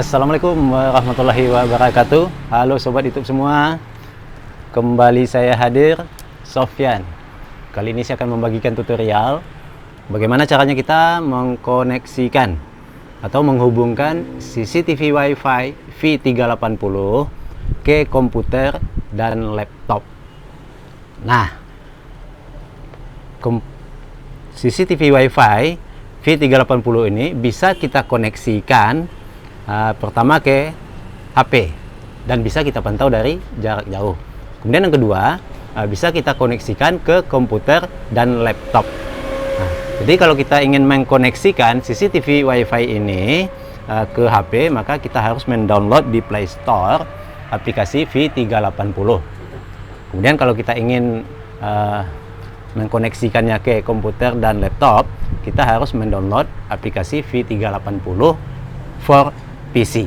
Assalamualaikum warahmatullahi wabarakatuh. Halo sobat YouTube semua. Kembali saya hadir, Sofyan. Kali ini saya akan membagikan tutorial bagaimana caranya kita mengkoneksikan atau menghubungkan CCTV Wi-Fi V380 ke komputer dan laptop. Nah, CCTV Wi-Fi V380 ini bisa kita koneksikan pertama ke HP dan bisa kita pantau dari jarak jauh. Kemudian yang kedua, bisa kita koneksikan ke komputer dan laptop. Nah, jadi kalau kita ingin mengkoneksikan CCTV Wi-Fi ini ke HP, maka kita harus mendownload di Play Store aplikasi V380. Kemudian kalau kita ingin mengkoneksikannya ke komputer dan laptop, kita harus mendownload aplikasi V380 for PC.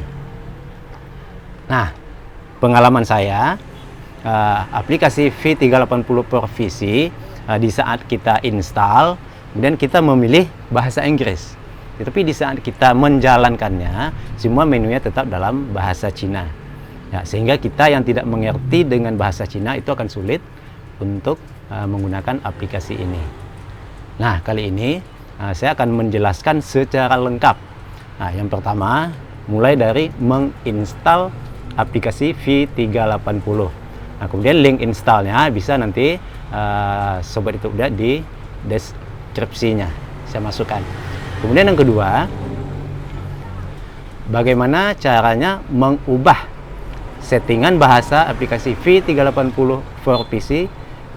Nah, pengalaman saya, aplikasi V380 for PC di saat kita install, kemudian kita memilih bahasa Inggris. Tapi di saat kita menjalankannya, semua menunya tetap dalam bahasa Cina. Ya, sehingga kita yang tidak mengerti dengan bahasa Cina itu akan sulit untuk menggunakan aplikasi ini. Nah, kali ini saya akan menjelaskan secara lengkap. Nah, yang pertama, mulai dari menginstal aplikasi V380. Nah, kemudian link installnya bisa nanti sobat itu lihat di deskripsinya, saya masukkan. Kemudian yang kedua, bagaimana caranya mengubah settingan bahasa aplikasi V380 for PC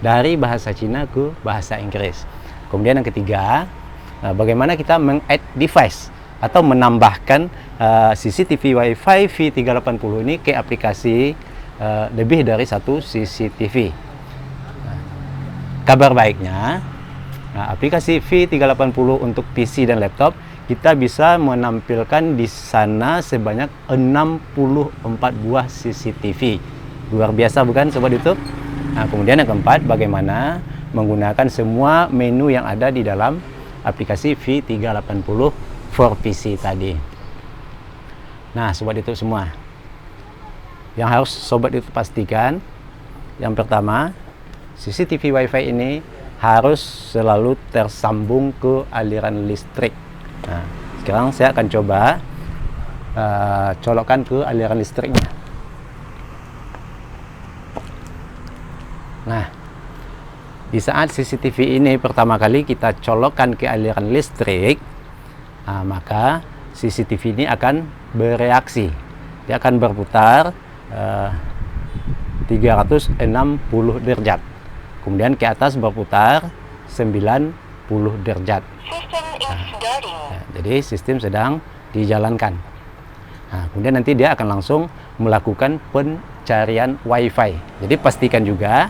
dari bahasa Cina ke bahasa Inggris. Kemudian yang ketiga, bagaimana kita meng-add device atau menambahkan CCTV Wi-Fi V380 ini ke aplikasi lebih dari satu CCTV. Kabar baiknya, aplikasi V380 untuk PC dan laptop kita bisa menampilkan di sana sebanyak 64 buah CCTV. Luar biasa bukan sobat YouTube? Nah, kemudian yang keempat, bagaimana menggunakan semua menu yang ada di dalam aplikasi V380 for PC tadi. Nah, sobat YouTube semua, yang harus sobat itu pastikan, yang pertama, CCTV Wi-Fi ini harus selalu tersambung ke aliran listrik. Nah, sekarang saya akan coba colokkan ke aliran listriknya. Nah, di saat CCTV ini pertama kali kita colokkan ke aliran listrik, maka CCTV ini akan bereaksi. Dia akan berputar 360 derajat. Kemudian ke atas berputar 90 derajat. Jadi sistem sedang dijalankan. Nah, kemudian nanti dia akan langsung melakukan pencarian Wi-Fi. Jadi pastikan juga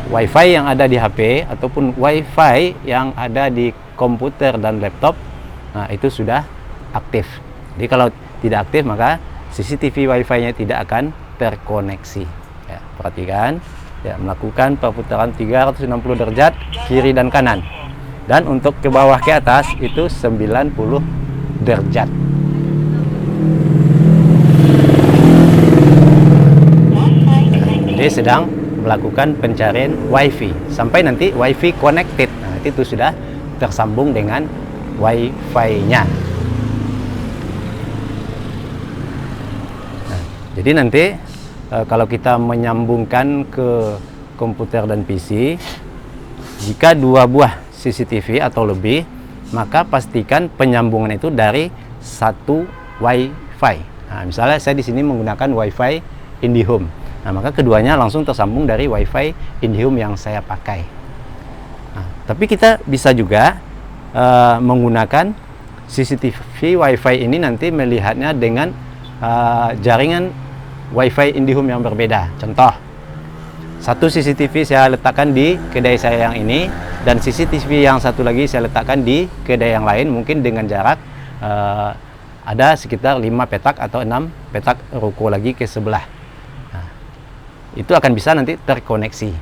Wi-Fi yang ada di HP ataupun Wi-Fi yang ada di komputer dan laptop, nah itu sudah aktif. Jadi kalau tidak aktif maka CCTV Wi-Fi-nya tidak akan terkoneksi. Ya, perhatikan, ya, melakukan perputaran 360 derajat kiri dan kanan. Dan untuk ke bawah ke atas itu 90 derajat. Jadi sedang melakukan pencarian Wi-Fi sampai nanti Wi-Fi connected. Nah, itu sudah tersambung dengan Wi-Fi-nya. Nah, jadi nanti kalau kita menyambungkan ke komputer dan PC, jika dua buah CCTV atau lebih, maka pastikan penyambungan itu dari satu Wi-Fi. Nah, misalnya saya di sini menggunakan Wi-Fi IndiHome. Nah, maka keduanya langsung tersambung dari Wi-Fi IndiHome yang saya pakai. Nah, tapi kita bisa juga menggunakan CCTV Wi-Fi ini nanti melihatnya dengan jaringan Wi-Fi IndiHome yang berbeda. Contoh, satu CCTV saya letakkan di kedai saya yang ini, dan CCTV yang satu lagi saya letakkan di kedai yang lain, mungkin dengan jarak ada sekitar 5 petak atau 6 petak ruko lagi ke sebelah. Nah, itu akan bisa nanti terkoneksi.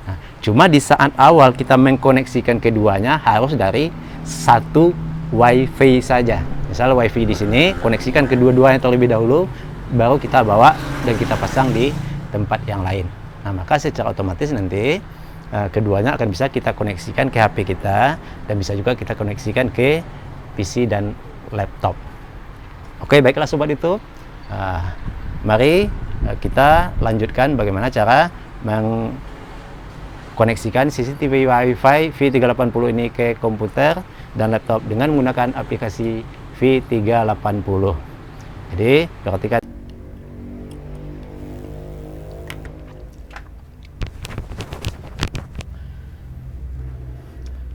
Nah, cuma di saat awal kita mengkoneksikan keduanya harus dari satu Wi-Fi saja. Misal WiFi di sini, koneksikan kedua-duanya terlebih dahulu, baru kita bawa dan kita pasang di tempat yang lain. Nah, maka secara otomatis nanti keduanya akan bisa kita koneksikan ke HP kita dan bisa juga kita koneksikan ke PC dan laptop. Oke, baiklah sobat YouTube. Mari kita lanjutkan bagaimana cara mengkoneksikan CCTV Wi-Fi V380 ini ke komputer dan laptop dengan menggunakan aplikasi V380. Jadi, perhatikan.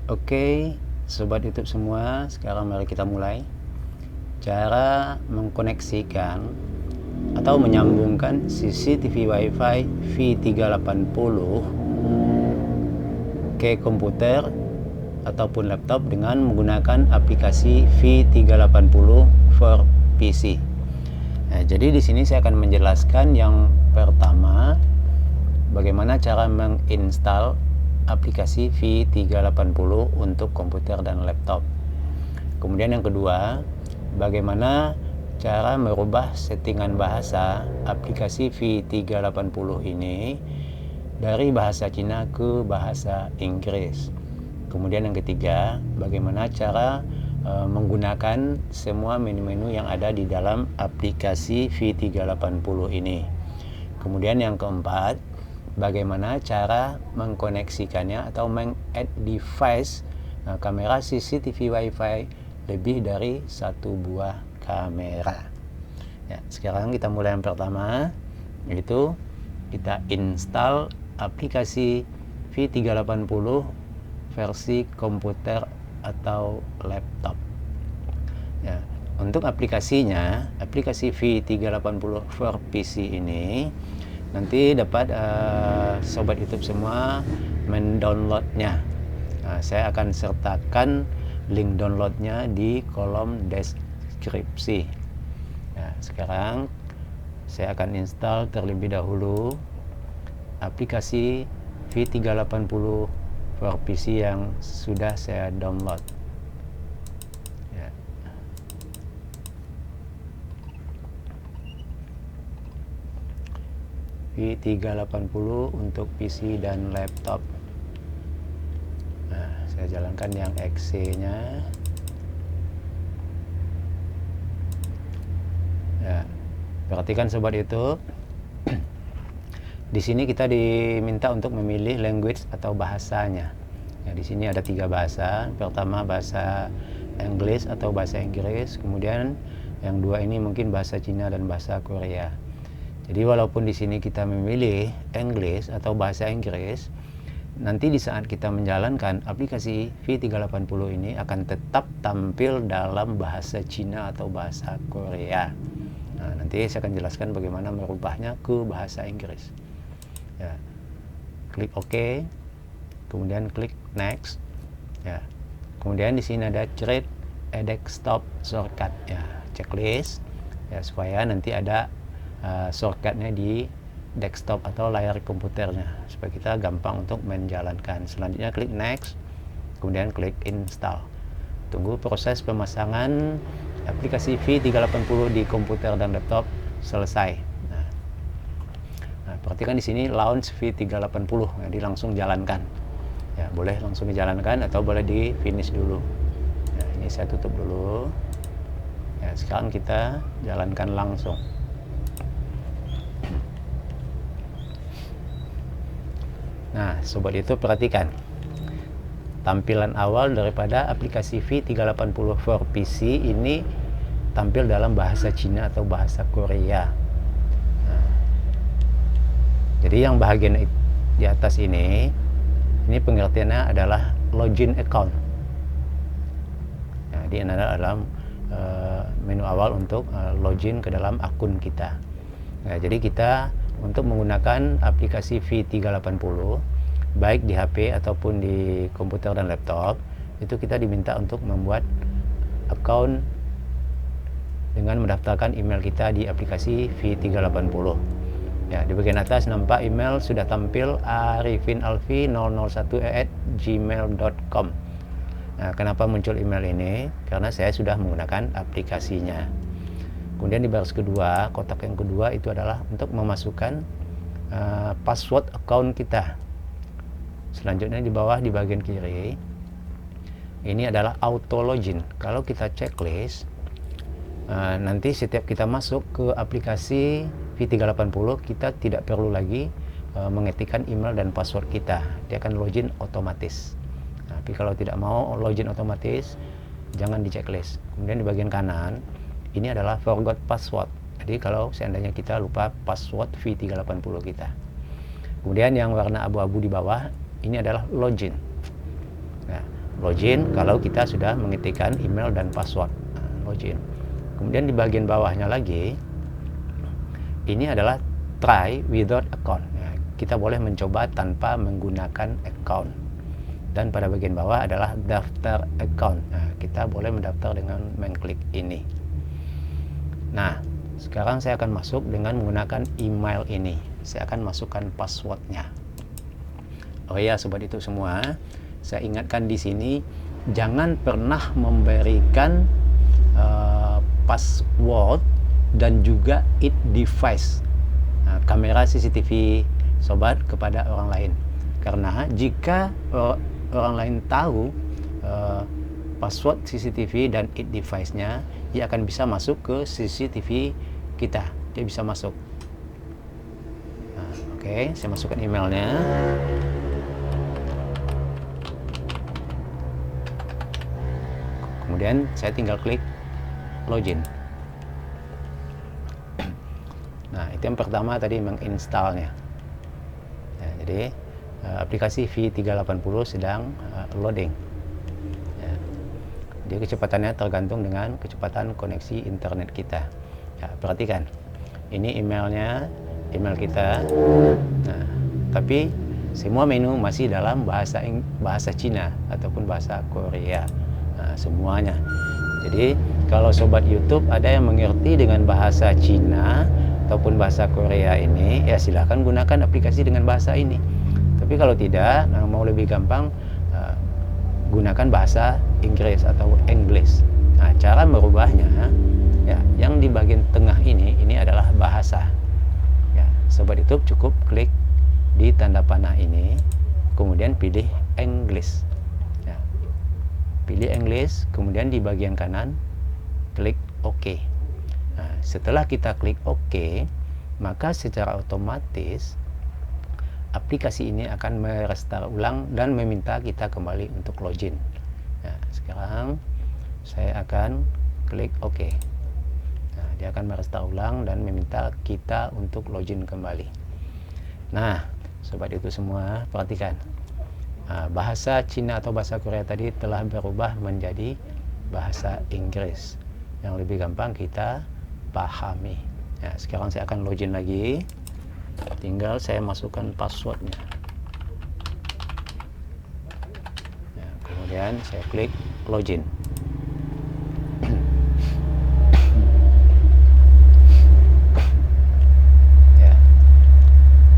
Oke, sobat YouTube semua, sekarang mari kita mulai. Cara mengkoneksikan atau menyambungkan CCTV Wi-Fi V380 ke komputer ataupun laptop dengan menggunakan aplikasi V380 for PC. Nah, jadi di sini saya akan menjelaskan yang pertama bagaimana cara menginstal aplikasi V380 untuk komputer dan laptop. Kemudian yang kedua, bagaimana cara merubah settingan bahasa aplikasi V380 ini dari bahasa Cina ke bahasa Inggris. Kemudian yang ketiga, bagaimana cara menggunakan semua menu-menu yang ada di dalam aplikasi V380 ini. Kemudian yang keempat, bagaimana cara mengkoneksikannya atau meng-add device kamera CCTV Wi-Fi lebih dari satu buah kamera. Ya, sekarang kita mulai yang pertama, yaitu kita install aplikasi V380 versi komputer atau laptop. Ya, untuk aplikasinya, aplikasi V380 for PC ini nanti dapat sobat YouTube semua mendownloadnya. Nah, saya akan sertakan link downloadnya di kolom deskripsi. Nah, sekarang saya akan install terlebih dahulu aplikasi V380 for PC yang sudah saya download. Ya. V380 untuk PC dan laptop. Nah, saya jalankan yang exe-nya. Ya, perhatikan sobat YouTube. Di sini kita diminta untuk memilih language atau bahasanya. Ya, di sini ada 3 bahasa. Pertama bahasa Inggris atau bahasa Inggris, kemudian yang 2 ini mungkin bahasa Cina dan bahasa Korea. Jadi walaupun di sini kita memilih Inggris atau bahasa Inggris, nanti di saat kita menjalankan aplikasi V380 ini akan tetap tampil dalam bahasa Cina atau bahasa Korea. Nah, nanti saya akan jelaskan bagaimana merubahnya ke bahasa Inggris. Ya, klik OK, kemudian klik Next. Ya, kemudian di sini ada Create a Desktop Shortcut. Ya, checklist. Ya, supaya nanti ada shortcutnya di desktop atau layar komputernya supaya kita gampang untuk menjalankan. Selanjutnya klik Next, kemudian klik Install. Tunggu proses pemasangan aplikasi V380 di komputer dan laptop selesai. Nah, perhatikan di sini launch V380, jadi langsung jalankan. Ya, boleh langsung dijalankan atau boleh di finish dulu. Nah, ini saya tutup dulu. Ya, sekarang kita jalankan langsung. Nah, sobat itu perhatikan tampilan awal daripada aplikasi V380 for PC ini tampil dalam bahasa Cina atau bahasa Korea. Nah, jadi yang bagian di atas ini pengertiannya adalah login account. Nah, ini adalah menu awal untuk login ke dalam akun kita. Nah, jadi kita untuk menggunakan aplikasi V380 baik di HP ataupun di komputer dan laptop, itu kita diminta untuk membuat account dengan mendaftarkan email kita di aplikasi V380. Ya, di bagian atas nampak email sudah tampil arifinalfi001@gmail.com. Nah, kenapa muncul email ini? Karena saya sudah menggunakan aplikasinya. Kemudian di baris kedua, kotak yang kedua itu adalah untuk memasukkan password account kita. Selanjutnya di bawah di bagian kiri, ini adalah auto login. Kalau kita checklist, nanti setiap kita masuk ke aplikasi V380, kita tidak perlu lagi mengetikkan email dan password kita. Dia akan login otomatis. Tapi kalau tidak mau login otomatis, jangan di checklist. Kemudian di bagian kanan, ini adalah forgot password. Jadi kalau seandainya kita lupa password V380 kita. Kemudian yang warna abu-abu di bawah, ini adalah login. Nah, login kalau kita sudah mengetikkan email dan password. Login. Kemudian di bagian bawahnya lagi, ini adalah try without account. Nah, kita boleh mencoba tanpa menggunakan account. Dan pada bagian bawah adalah daftar account. Nah, kita boleh mendaftar dengan mengklik ini. Nah, sekarang saya akan masuk dengan menggunakan email ini. Saya akan masukkan passwordnya. Oh ya, sobat YouTube semua, saya ingatkan di sini jangan pernah memberikan password dan juga device, kamera CCTV sobat kepada orang lain. Karena jika orang lain tahu password CCTV dan device-nya, dia akan bisa masuk ke CCTV kita. Dia bisa masuk. Nah, oke, saya masukkan emailnya. Kemudian saya tinggal klik login. Nah, itu yang pertama tadi menginstalnya. Ya, jadi aplikasi V380 sedang loading. Ya, jadi kecepatannya tergantung dengan kecepatan koneksi internet kita. Ya, perhatikan, ini emailnya, email kita. Nah, tapi semua menu masih dalam bahasa Cina ataupun bahasa Korea. Nah, semuanya. Jadi kalau sobat YouTube ada yang mengerti dengan bahasa Cina ataupun bahasa Korea ini, ya silahkan gunakan aplikasi dengan bahasa ini. Tapi kalau tidak, mau lebih gampang, gunakan bahasa Inggris atau English. Nah, cara merubahnya, ya, yang di bagian tengah ini adalah bahasa. Ya, sobat YouTube cukup klik di tanda panah ini, kemudian pilih English. Ya, pilih English, kemudian di bagian kanan klik OK. Nah, setelah kita klik OK, maka secara otomatis aplikasi ini akan merestart ulang dan meminta kita kembali untuk login. Nah, sekarang saya akan klik OK. Nah, dia akan merestart ulang dan meminta kita untuk login kembali. Nah, sobat itu semua, perhatikan. Bahasa Cina atau bahasa Korea tadi telah berubah menjadi bahasa Inggris yang lebih gampang kita pahami. Nah, sekarang saya akan login lagi. Tinggal saya masukkan passwordnya. Nah, kemudian saya klik login. Ya.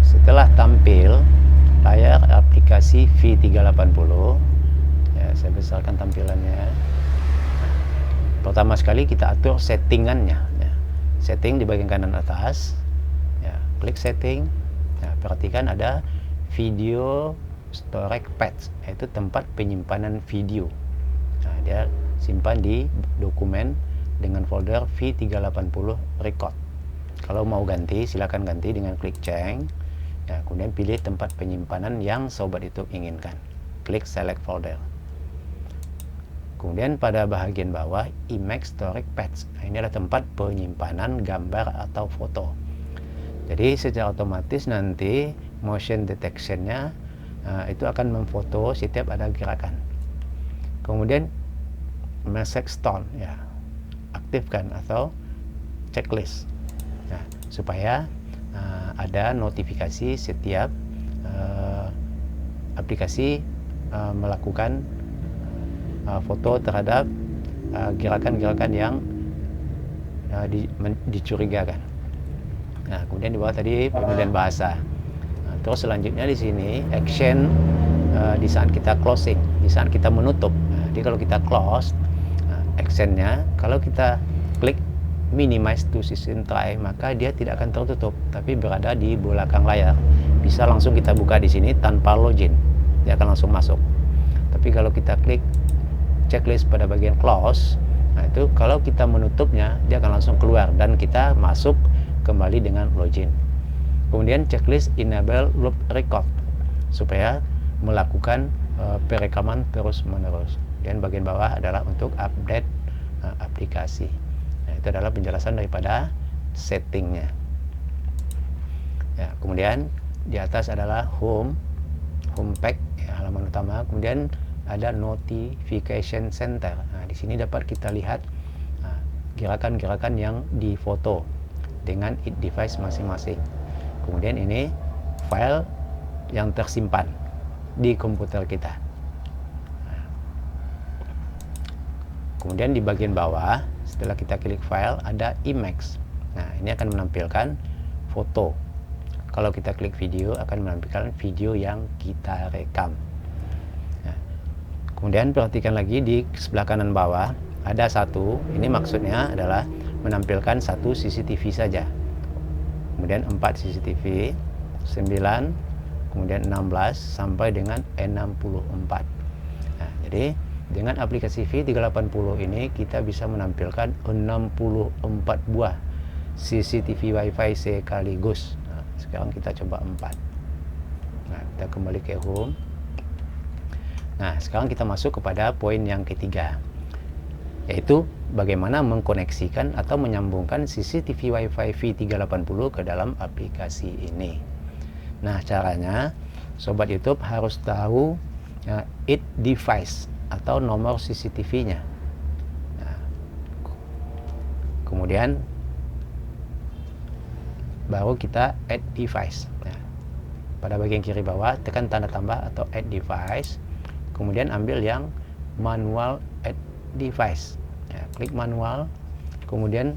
Setelah tampil layar aplikasi V380, ya, saya besarkan tampilannya. Nah, pertama sekali kita atur settingannya. Ya. Setting di bagian kanan atas. Klik setting. Nah, perhatikan ada video storage patch, yaitu tempat penyimpanan video. Nah, dia simpan di dokumen dengan folder V380 record. Kalau mau ganti, silakan ganti dengan klik change. Ya, kemudian pilih tempat penyimpanan yang sobat YouTube inginkan. Klik select folder. Kemudian pada bagian bawah image storage patch. Nah, ini adalah tempat penyimpanan gambar atau foto. Jadi secara otomatis nanti motion detection-nya itu akan memfoto setiap ada gerakan. Kemudian message tone, ya, aktifkan atau checklist. Nah, supaya ada notifikasi setiap aplikasi melakukan foto terhadap gerakan-gerakan yang dicurigakan. Nah, kemudian di bawah tadi pemilihan bahasa. Nah, terus selanjutnya di sini action di saat kita closing, di saat kita menutup. Nah, Jadi kalau kita close actionnya, kalau kita klik minimize to system try, maka dia tidak akan tertutup tapi berada di belakang layar. Bisa langsung kita buka di sini tanpa login, dia akan langsung masuk. Tapi kalau kita klik checklist pada bagian close, nah itu kalau kita menutupnya dia akan langsung keluar dan kita masuk kembali dengan login. Kemudian checklist enable loop record supaya melakukan perekaman terus menerus. Dan bagian bawah adalah untuk update aplikasi. Nah, itu adalah penjelasan daripada settingnya. Ya, kemudian di atas adalah home pack, ya, halaman utama. Kemudian ada notification center. Nah, di sini dapat kita lihat gerakan-gerakan yang difoto dengan device masing-masing. Kemudian ini file yang tersimpan di komputer kita. Kemudian di bagian bawah setelah kita klik file ada image. Nah, ini akan menampilkan foto. Kalau kita klik video akan menampilkan video yang kita rekam. Nah, kemudian perhatikan lagi di sebelah kanan bawah ada satu, ini maksudnya adalah menampilkan satu CCTV saja. Kemudian 4 CCTV, 9, kemudian 16 sampai dengan 64. Nah, jadi dengan aplikasi V380 ini kita bisa menampilkan 64 buah CCTV WiFi sekaligus. Nah, sekarang kita coba 4. Nah, kita kembali ke home. Nah, sekarang kita masuk kepada poin yang ketiga, yaitu bagaimana mengkoneksikan atau menyambungkan CCTV WiFi V380 ke dalam aplikasi ini. Nah, caranya Sobat YouTube harus tahu it device atau nomor CCTV-nya. Nah, kemudian baru kita add device. Nah, pada bagian kiri bawah tekan tanda tambah atau add device. Kemudian ambil yang manual add device. Ya, klik manual. Kemudian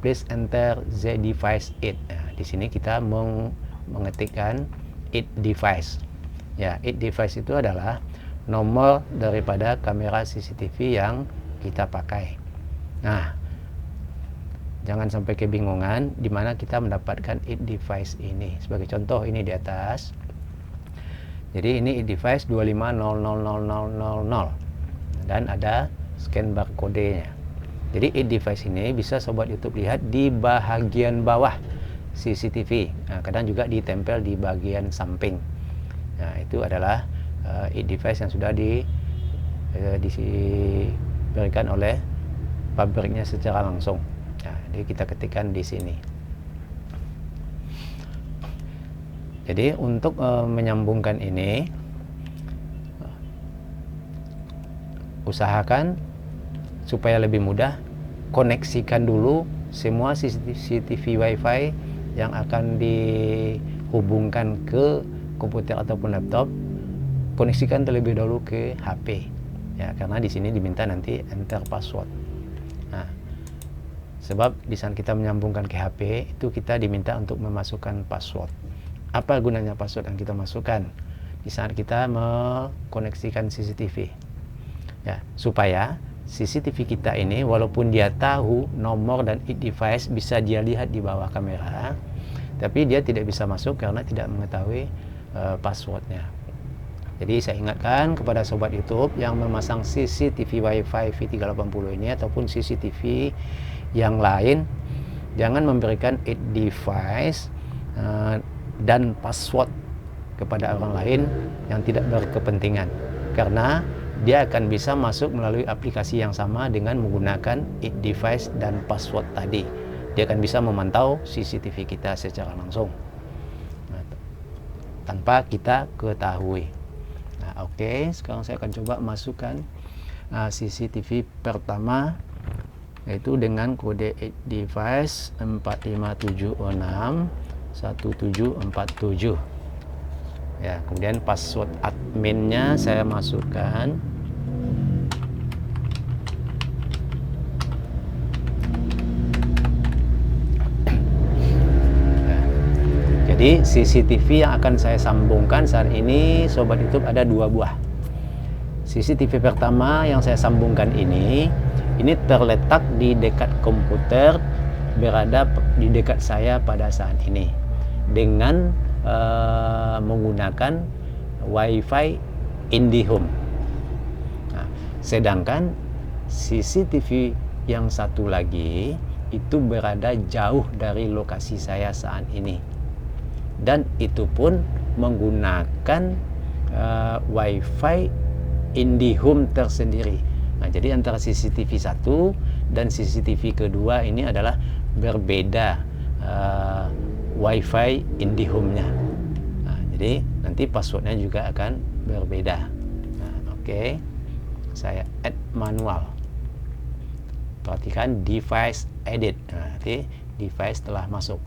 please enter the device it. Nah, di sini kita mengetikkan it device. Ya, it device itu adalah nomor daripada kamera CCTV yang kita pakai. Nah, jangan sampai kebingungan di mana kita mendapatkan it device ini. Sebagai contoh ini di atas. Jadi ini it device 25000000 dan ada scan barcode-nya. Jadi it device ini bisa Sobat YouTube lihat di bahagian bawah CCTV. Nah, kadang juga ditempel di bagian samping. Nah, itu adalah it device yang sudah diberikan oleh pabriknya secara langsung. Nah, jadi kita ketikkan di sini. Jadi untuk menyambungkan ini, usahakan supaya lebih mudah, koneksikan dulu semua CCTV WiFi yang akan dihubungkan ke komputer ataupun laptop. Koneksikan terlebih dahulu ke HP, ya, karena di sini diminta nanti enter password. Nah, sebab di saat kita menyambungkan ke HP itu kita diminta untuk memasukkan password. Apa gunanya password yang kita masukkan di saat kita mengkoneksikan CCTV? Ya, supaya CCTV kita ini walaupun dia tahu nomor dan it device bisa dia lihat di bawah kamera, tapi dia tidak bisa masuk karena tidak mengetahui passwordnya. Jadi saya ingatkan kepada Sobat YouTube yang memasang CCTV WiFi V380 ini ataupun CCTV yang lain, jangan memberikan it device dan password kepada orang lain yang tidak berkepentingan, karena dia akan bisa masuk melalui aplikasi yang sama dengan menggunakan it device dan password tadi. Dia akan bisa memantau CCTV kita secara langsung tanpa kita ketahui. Nah, oke, sekarang saya akan coba masukkan CCTV pertama, yaitu dengan kode it device 457061747. Ya, kemudian password adminnya saya masukkan. Jadi CCTV yang akan saya sambungkan saat ini Sobat YouTube ada 2 buah. CCTV pertama yang saya sambungkan ini terletak di dekat komputer, berada di dekat saya pada saat ini dengan menggunakan WiFi IndiHome. Nah, sedangkan CCTV yang satu lagi itu berada jauh dari lokasi saya saat ini, dan itu pun menggunakan WiFi IndiHome tersendiri. Nah, jadi antara CCTV 1 dan CCTV kedua ini adalah berbeda WiFi IndiHome-nya. Nah, jadi nanti passwordnya juga akan berbeda. Nah, oke. Saya add manual. Perhatikan device edit. Nah, nanti device telah masuk.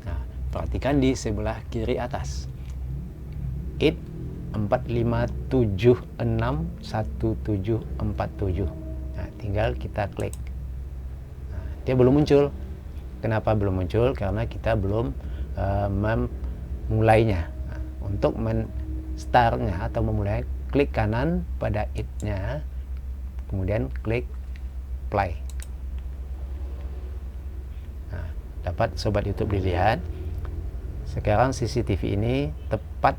Nah, perhatikan di sebelah kiri atas. It 45761747. Nah, tinggal kita klik. Nah, dia belum muncul. Kenapa belum muncul? Karena kita belum memulainya. Nah, untuk men-startnya atau memulai, klik kanan pada it-nya, kemudian klik play. Nah, dapat sobat YouTube dilihat. Sekarang CCTV ini tepat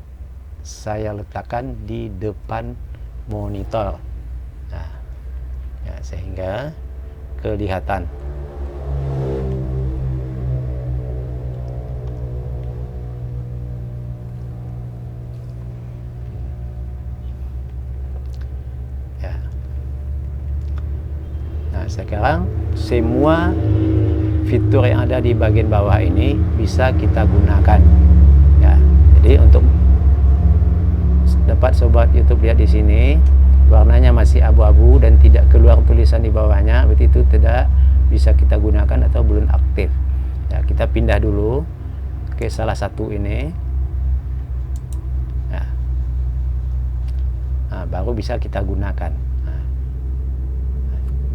saya letakkan di depan monitor. Nah, ya, sehingga kelihatan. Ya. Nah, sekarang semua fitur yang ada di bagian bawah ini bisa kita gunakan. Ya, jadi untuk dapat sobat YouTube lihat di sini, warnanya masih abu-abu dan tidak keluar tulisan di bawahnya, berarti itu tidak bisa kita gunakan atau belum aktif. Ya, kita pindah dulu ke salah satu ini. Ya. Nah, baru bisa kita gunakan. Nah,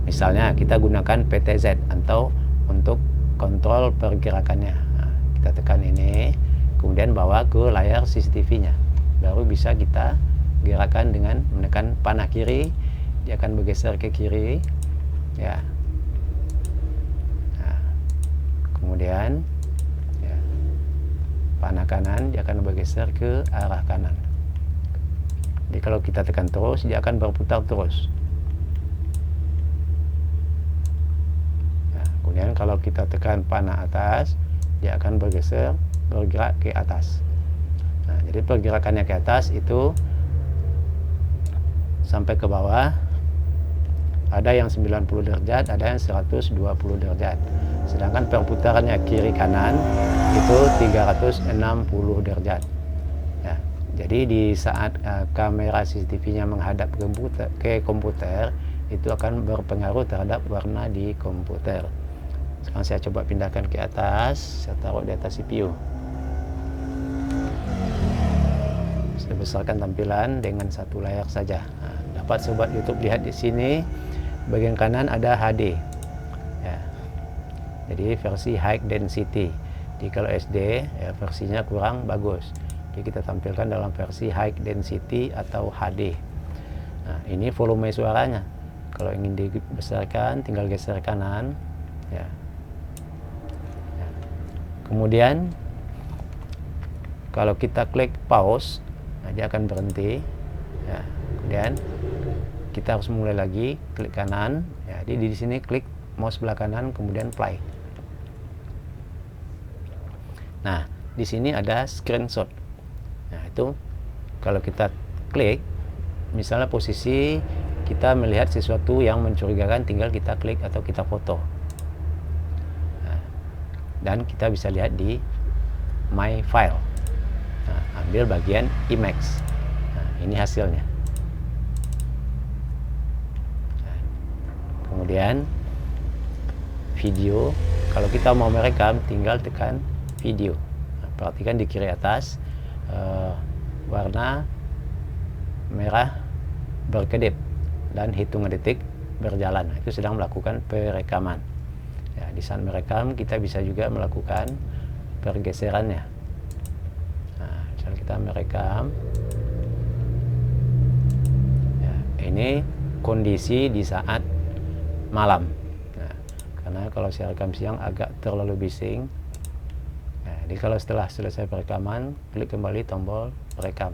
misalnya kita gunakan PTZ atau untuk kontrol pergerakannya. Nah, kita tekan ini, kemudian bawa ke layar CCTV-nya. Baru bisa kita gerakan dengan menekan panah kiri, dia akan bergeser ke kiri, ya. Nah, kemudian ya, panah kanan dia akan bergeser ke arah kanan. Jadi kalau kita tekan terus, dia akan berputar terus. Nah, kemudian kalau kita tekan panah atas, dia akan bergerak ke atas. Nah, jadi pergerakannya ke atas itu sampai ke bawah, ada yang 90 derajat, ada yang 120 derajat. Sedangkan perputarannya kiri kanan itu 360 derajat. Ya, jadi di saat kamera CCTV-nya menghadap ke komputer, itu akan berpengaruh terhadap warna di komputer. Sekarang saya coba pindahkan ke atas, saya taruh di atas CPU. Saya besarkan tampilan dengan satu layar saja. Nah, dapat sobat YouTube lihat di sini, bagian kanan ada HD. Ya. Jadi versi high density. Jadi kalau SD ya, versinya kurang bagus. Jadi kita tampilkan dalam versi high density atau HD. Nah, ini volume suaranya. Kalau ingin dibesarkan, tinggal geser kanan. Ya. Ya. Kemudian kalau kita klik pause, nah, dia akan berhenti. Ya, kemudian kita harus mulai lagi, klik kanan. Ya, jadi di sini klik mouse sebelah kanan, kemudian play. Nah, di sini ada screenshot. Nah, itu kalau kita klik, misalnya posisi kita melihat sesuatu yang mencurigakan, tinggal kita klik atau kita foto. Nah, dan kita bisa lihat di My File. Nah, ambil bagian image. Nah, ini hasilnya. Nah, kemudian video, kalau kita mau merekam tinggal tekan video. Nah, perhatikan di kiri atas warna merah berkedip dan hitungan detik berjalan. Nah, itu sedang melakukan perekaman. Ya, di saat merekam kita bisa juga melakukan pergeserannya. Nah, misalnya kita merekam, ini kondisi di saat malam. Nah, karena kalau saya rekam siang agak terlalu bising. Nah, jadi kalau setelah selesai perekaman, klik kembali tombol rekam.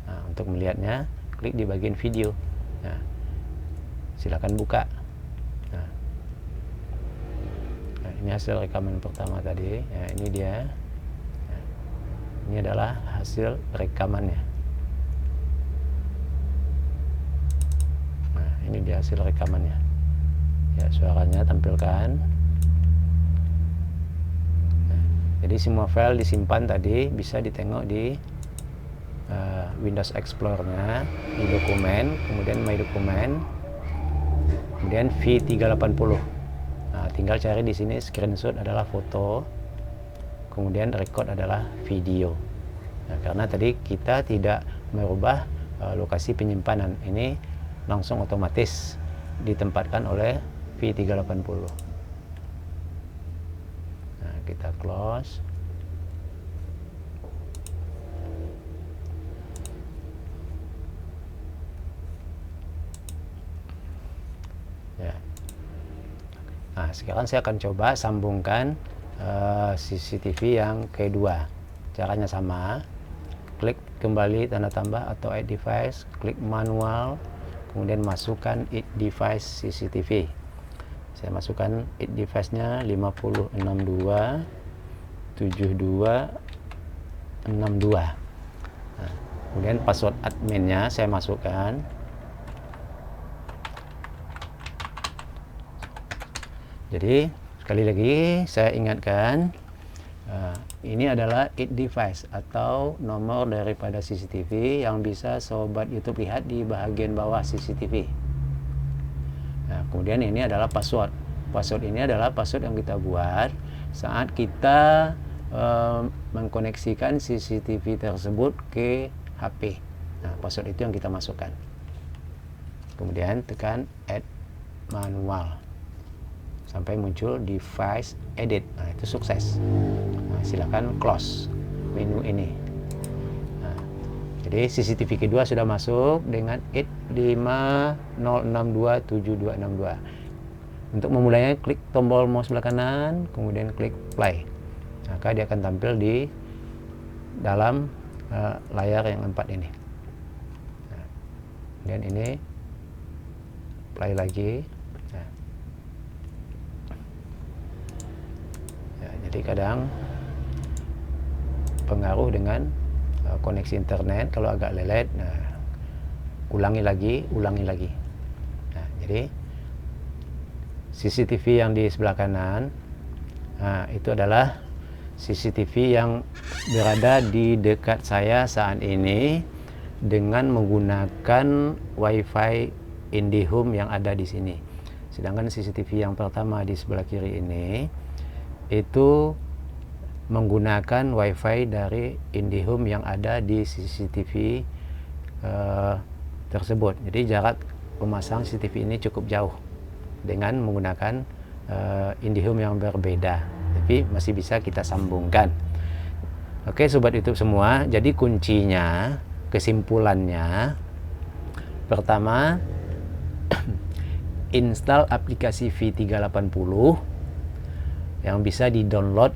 Nah, untuk melihatnya, klik di bagian video. Nah, silakan buka. Nah, ini hasil rekaman pertama tadi. Nah, ini dia. Nah, ini adalah hasil rekamannya. Nah, ini dia hasil rekamannya. Ya, suaranya tampilkan. Nah, jadi semua file disimpan tadi bisa ditengok di Windows Explorer-nya, di dokumen, kemudian My Dokumen, kemudian V380. Nah, tinggal cari di sini screenshot adalah foto, kemudian record adalah video. Nah, karena tadi kita tidak merubah lokasi penyimpanan, ini langsung otomatis ditempatkan oleh V380. Nah, kita close. Ya. Nah, sekarang saya akan coba sambungkan CCTV yang kedua. Caranya sama. Klik kembali tanda tambah atau add device, klik manual, kemudian masukkan add device CCTV. Saya masukkan add device-nya 5062 7262. Nah, kemudian password adminnya saya masukkan. Jadi sekali lagi saya ingatkan, ini adalah add device atau nomor daripada CCTV yang bisa sobat YouTube lihat di bagian bawah CCTV. Nah, kemudian ini adalah password. Password ini adalah password yang kita buat saat kita mengkoneksikan CCTV tersebut ke HP. Nah, password itu yang kita masukkan. Kemudian tekan add manual sampai muncul device edit. Nah, itu sukses. Nah, silakan close menu ini. Nah, jadi CCTV kedua sudah masuk dengan ID 50627262. Untuk memulainya, klik tombol mouse sebelah kanan, kemudian klik play. Maka dia akan tampil di dalam layar yang 4 ini. Nah, dan ini play lagi. Nah, ya, jadi kadang pengaruh dengan koneksi internet, kalau agak lelet, nah, ulangi lagi. Nah, jadi CCTV yang di sebelah kanan, nah, itu adalah CCTV yang berada di dekat saya saat ini dengan menggunakan WiFi IndiHome yang ada di sini. Sedangkan CCTV yang pertama di sebelah kiri ini itu menggunakan WiFi dari IndiHome yang ada di CCTV tersebut. Jadi jarak pemasang CCTV ini cukup jauh dengan menggunakan IndiHome yang berbeda, tapi masih bisa kita sambungkan. Oke sobat YouTube semua, jadi kuncinya, kesimpulannya, pertama install aplikasi V380 yang bisa di-download,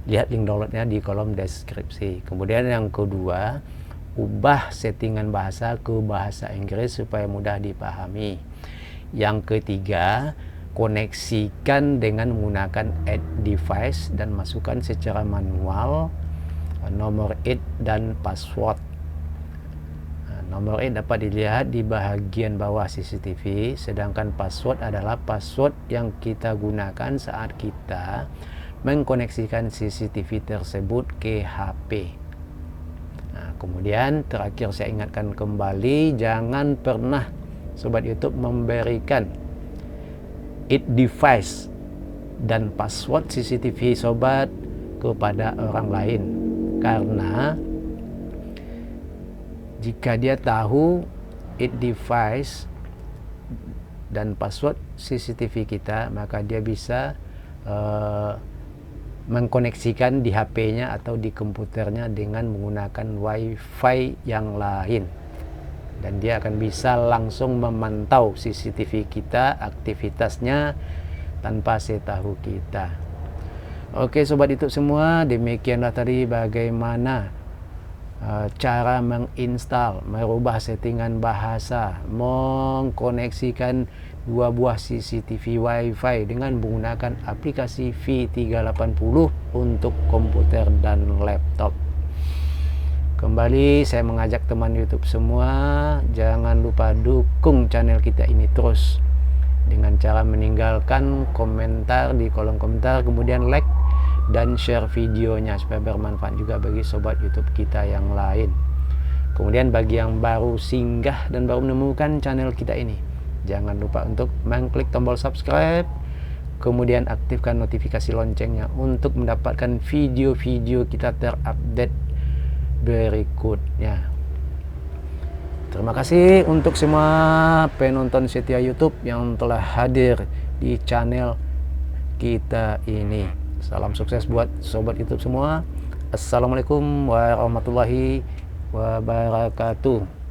lihat link downloadnya di kolom deskripsi. Kemudian yang kedua, ubah settingan bahasa ke bahasa Inggris supaya mudah dipahami. Yang ketiga, koneksikan dengan menggunakan add device dan masukkan secara manual nomor ID dan password. Nomor ID dapat dilihat di bagian bawah CCTV, sedangkan password adalah password yang kita gunakan saat kita mengkoneksikan CCTV tersebut ke HP. Nah, kemudian terakhir saya ingatkan kembali, jangan pernah sobat YouTube memberikan ID device dan password CCTV sobat kepada orang lain, karena jika dia tahu ID device dan password CCTV kita, maka dia bisa mengkoneksikan di HP-nya atau di komputernya dengan menggunakan WiFi yang lain. dan dia akan bisa langsung memantau CCTV kita, aktivitasnya tanpa setahu kita. Oke sobat YouTube semua, demikianlah tadi bagaimana cara menginstal, merubah settingan bahasa, mengkoneksikan dua buah CCTV Wi-Fi dengan menggunakan aplikasi V380 untuk komputer dan laptop. Kembali saya mengajak teman YouTube semua, jangan lupa dukung channel kita ini terus dengan cara meninggalkan komentar di kolom komentar, kemudian like dan share videonya supaya bermanfaat juga bagi sobat YouTube kita yang lain. Kemudian bagi yang baru singgah dan baru menemukan channel kita ini, jangan lupa untuk mengklik tombol subscribe, kemudian aktifkan notifikasi loncengnya untuk mendapatkan video-video kita terupdate berikutnya. Terima kasih untuk semua penonton setia YouTube yang telah hadir di channel kita ini. Salam sukses buat sobat YouTube semua. Assalamualaikum warahmatullahi wabarakatuh.